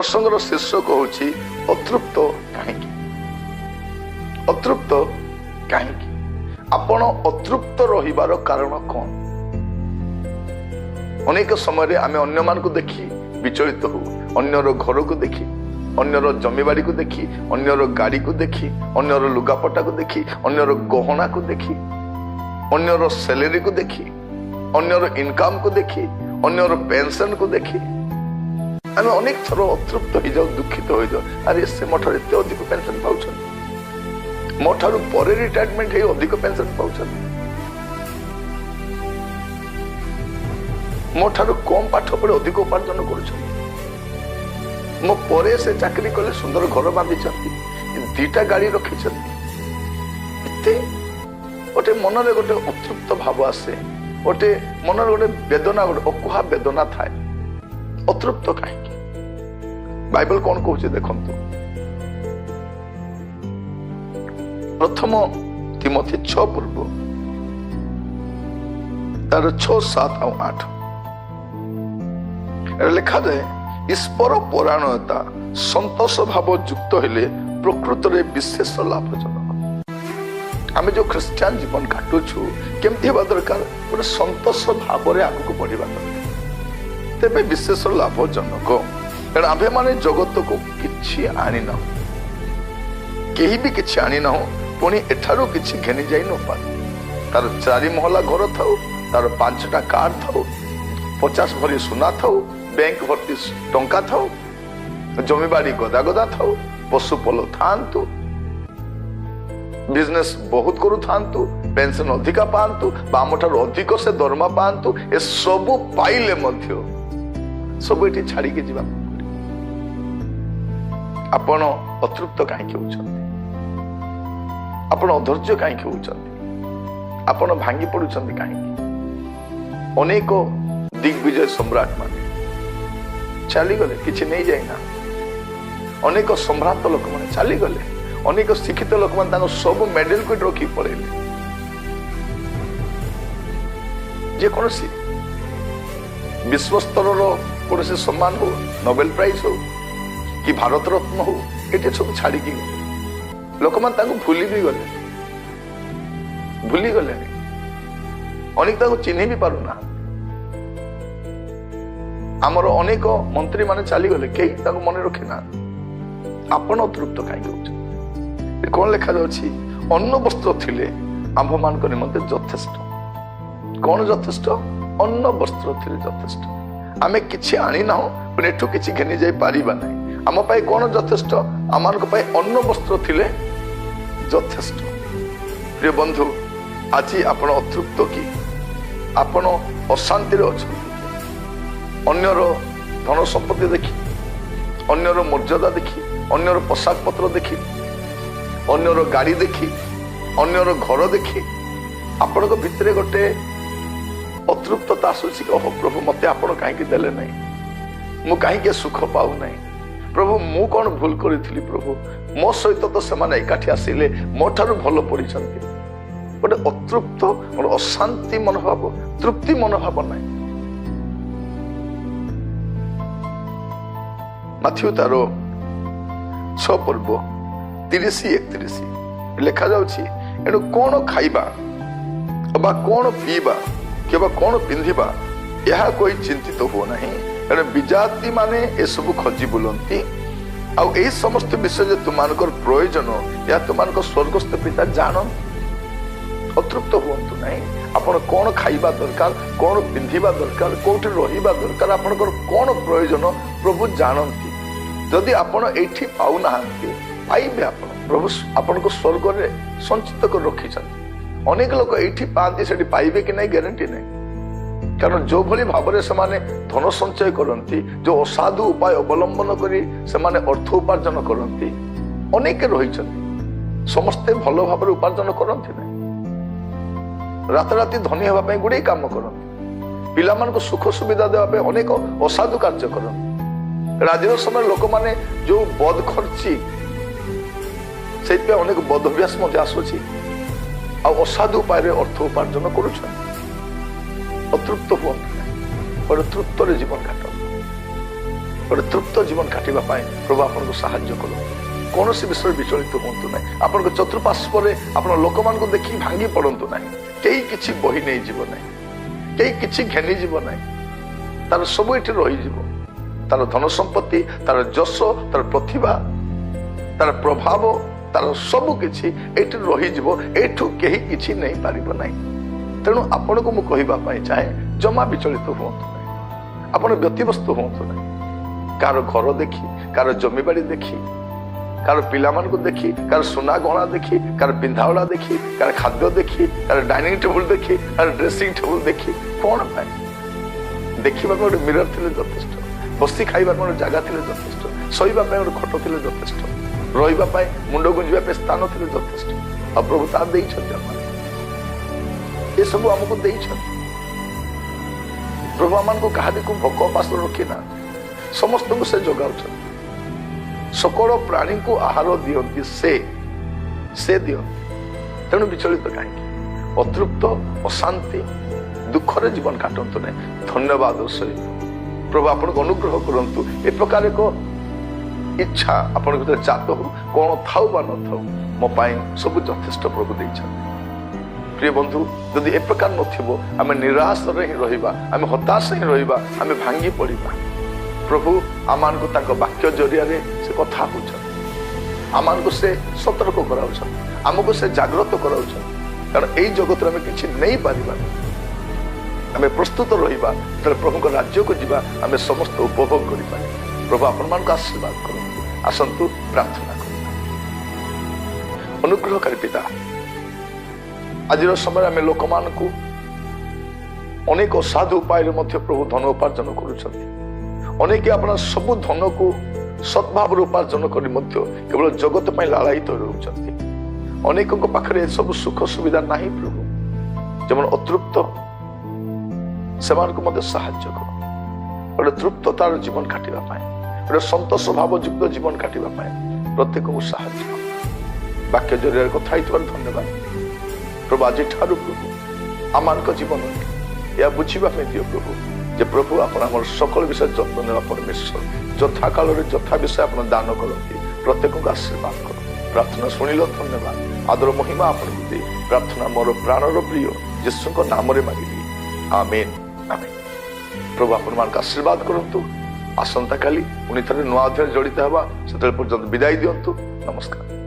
प्रसंगर शीर्षक हूँ अतृप्त कहीं अतृप्त कहीं आपण अतृप्त रहिबार कारण कौन। अनेक समय आम अन्य मान को देखी विचलित हो, अन्यर घर को देखी, अन्यर जमीबाड़ी को देखी, अन्यर गाड़ी को देखी, अन्यर लुगापटा को देखी, अन्यर गहना को देखी, अन्यर सैलरी को देखी, अन्यर इनकम को देखी, अन्यर पेंशन को देखी आम अनेक थर अतृप्त हो जाऊ, दुखित हो जाऊ। अरे से मोठार एत अधिक पेंशन पाँच, मोठार पर रिटायरमेंट है अधिक पेंशन पाँच, मोठार कम पाठ पढ़े अधिक उपार्जन कर मो परे से चाकरी कले सुंदर घर बांधी दीटा गाड़ी रखी गोटे मन में गोटे अतृप्त भाव आसे, गोटे मन गोटे वेदना, गोटे अकुहा वेदना थाए। अतृप्त कहीं बाइबल कौन कहूँ देखु, प्रथम तिमोथी 6 पूर्व तार 6, 7 और 8 लिखा जाए, ईश्वर पौराणता संतोष भाव युक्त हेले प्रकृत रे विशेष लाभजनक। आम जो ख्रिस्टियान जीवन काटुछु केमती हवा दरकार, गोटे संतोष भाव में आगू बढ़ा दरकार, तेरे विशेष लाभजनक। कारण आम्भे माने जगत को किछि आनी ना, केही भी किछि आनी ना, पुणी एठारू किछि घेनी जाई न पारे। तार 4 महला घर थाउ, तार 5टा कार थाउ, 50 भरी सुना थाउ, बैंक भर्ती टंका थाउ, जमीबाड़ी गदा गदा थाउ, पशुपल थांतु, बिजनेस बहुत करू थांतु, पेंशन अधिका पांतु, बामठार अधिक से दरमा पांतु, ए सबु पाइले मध्य सब ये छाड़ी के जीवा आपण अतृप्त कहीं होउछन्ती, आपण अधैर्य कहीं होउछन्ती, आपण भांगी पड़ुछन्ती कहीं। अनेक दिग्विजय सम्राट माने चली गले, किछि नहीं जाइना। अनेक सम्राट लोक माने चली गले, अनेक शिक्षित लोक माने तांको सब मेडल को रखी पड़ेले। जे कोनसी विश्वस्तर कौन से सम्मान हो, नोबेल प्राइज हो कि भारत रत्न हो, ये सब छाड़ी लोक मैंने भूली भी गले, भूली गले, अनेक चिन्ह भी पारुना। आमर अनेक मंत्री माने चली गले, कई मन रखी ना। आपण अतृप्त कहीं कौन लिखा जाउछि, अन्न वस्त्र थिले आंभ मान निमंते यथेष्ट। कौन यथेष्ट? अन्न वस्त्र थिले यथेष्ट। आमे किछि आनी ना, पण एठु किछि घेनी जाई पारिबा नै। आम पाई कोन यथेष्ट? आमानक पाई अन्न वस्त्र थिले यथेष्ट। प्रिय बंधु, आज आपण अतृप्त कि आपण अशांति रे अछंती, अन्यर धन संपत्ति देखि, अन्यर मर्यादा देखि, अन्यर पोशाक पत्र देखि, अन्यर गाड़ी देखि, अन्यर घर देखि आपणक भितरे गोटे अतृप्तता आसूची कि ओहो प्रभु मते आपण कहीं देले नहीं, मु कहीं सुख पाऊ नहीं, प्रभु मु कौन भूल करी, प्रभु मो सहित तो से एकाठी आसिले मो ठारू भल पड़ी। गोटे अतृप्त, गोटे अशांति मनोभाव, तृप्ति मनोभाव नहीं। माथ्यू तार 6 पूर्व 30-31 लिखा जाउछि, एणु कौन खाइबा बा कौन पीबा कि कौन पिंधिबा यह कोई चिंतित हो नहीं, विजाति माने ए सब खोजी बुलंती। आउ ए समस्त विषय जे तुमानकर प्रयोजन या तुमानकर स्वर्गस्थ पिता जानती। अतृप्त हुंतु नहीं। आपण कौन खाइबा दरकार, कौन पिंधिबा दरकार, कोठी रहिबा दरकार, आपनकर कौन प्रयोजन प्रभु जानती। जदि आपण एठी पाउ नाहंती, पाइबे आपण। प्रभु आपनको स्वर्ग रे संचित कर रखिछन। अनेक लोक एठी पांती, सेठी पाइबे कि नहीं ग्यारंटी नहीं। कारण जो भली भाव में से धन संचय करती, जो असाधु उपाय अवलंबन करी से अर्थ उपार्जन करती, अनेक रही समस्ते भल भाव में उपार्जन करती नहीं। रात राति धनी होगा गुड़े काम करती, पिला सुख सुविधा देवाई अनेक असाधु कार्य करती। आज समय लोक मैंने जो बद खर्ची से अनेक बद अभ्यास आसूची, असाधु उपाय अर्थ उपार्जन कर। अतृप्त हुआ, तृप्त जीवन काट। गोटे तृप्त जीवन काटिबा पाए प्रभु आपनको साहाय्य करो। कौन सी विषय विचलित हूँ ना आप चतुर्पार्श्व आप लोक मान देखी भांगी पड़तु ना कई किसी बही नहीं जीव ना कई किसी घेनी जीव ना तार सब ये रही तार धन संपत्ति तार जश तार प्रतिभा तार प्रभाव तार सब किसी ये रही कहीं किसी नहीं पार ना तेणु आपण को मुझे कहवाई चाहे जमा विचलित हूँ आप व्यतिव्यस्त हूँ ना कार घर देखी कार जमीबाड़ी देखी कार पिला मान को देखी कार सुना गहना देखी कार पिंधावला देखी कार खाद्य देखी कार डाइनिंग टेबुल देखी कार ड्रेसिंग टेबुल देखी कौन पाए देखा गोटे मिरर थे जथेष बसी खाइबा गोटे जगह थे जथेष शोवा गोटे खट थे जथेष रही मुंड गुंजा स्थान थे जथेष आ प्रभु ता ये सब आमको प्रभु आम को कहानी को भोक उपास रखी ना समस्त को से जगाऊ सकल प्राणी को आहार दियंती से दियंती तेणु विचलित कहीं अतृप्त अशांति दुखरे जीवन काटतु ना धन्यवाद सहित प्रभु आपन को अनुग्रह करंतु ए प्रकार एक इच्छा आपन भीतर जात हो कौन थाउ बा न थाउ मो पाई सब यथेष्ट प्रभु देइछन। प्रिय बंधु यदि ए प्रकार नथिबो आमे निराश रे ही रहिबा आमे हताश ही रहिबा आमे भांगी पड़िबा प्रभु आमान को ताको वाक्य जरिया रे से कथा होछन आमान को से सतर्क कराउछन आमको से जागृत कराउछन कारण एई जगत रे आमे किछि नहीं पारिबा आमे प्रस्तुत रहिबा त प्रभु को राज्य को जीवा आमे समस्त उपभोग करि पारे। प्रभु आपन मान को आशीर्वाद करो आसंतु प्रार्थना करो। अनुग्रहकारी पिता आज समय आमे लोक मान को अनेक साधु उपाय रे मध्य प्रभु धन उपार्जन करूछन अनेक अपना सब धन को सद्भाव उपार्जन कर केवल जगत में लालायित रोचंती अनेक पाखे सब सुख सुविधा नहीं प्रभु जब अतृप्त से साहाय्य कर गोटे तृप्ततार जीवन काटिबा गोटे संतोष भावयुक्त जीवन काटिबा प्रत्येक को साहाय्य कर वाक्य जरिया कथा धन्यवाद प्रभु आज प्रभु आम जीवन या बुझा दियो प्रभु जे प्रभु आपण आम सकल विषय जत्न नेवा परमेश्वर यथा काल यथा विषय आप दान करती प्रत्येक को आशीर्वाद कर प्रार्थना शुणिल धन्यवाद आदर महिमा आपन दे प्रार्थना मोर प्राणर प्रिय यीशु नाम रे मांगिली आमेन आमेन। प्रभु आपण मान आशीर्वाद करंतु आसंता काली पुणी थे नुआ अध्याय जड़ित हवा से पर्यंत विदाई दिंतु नमस्कार।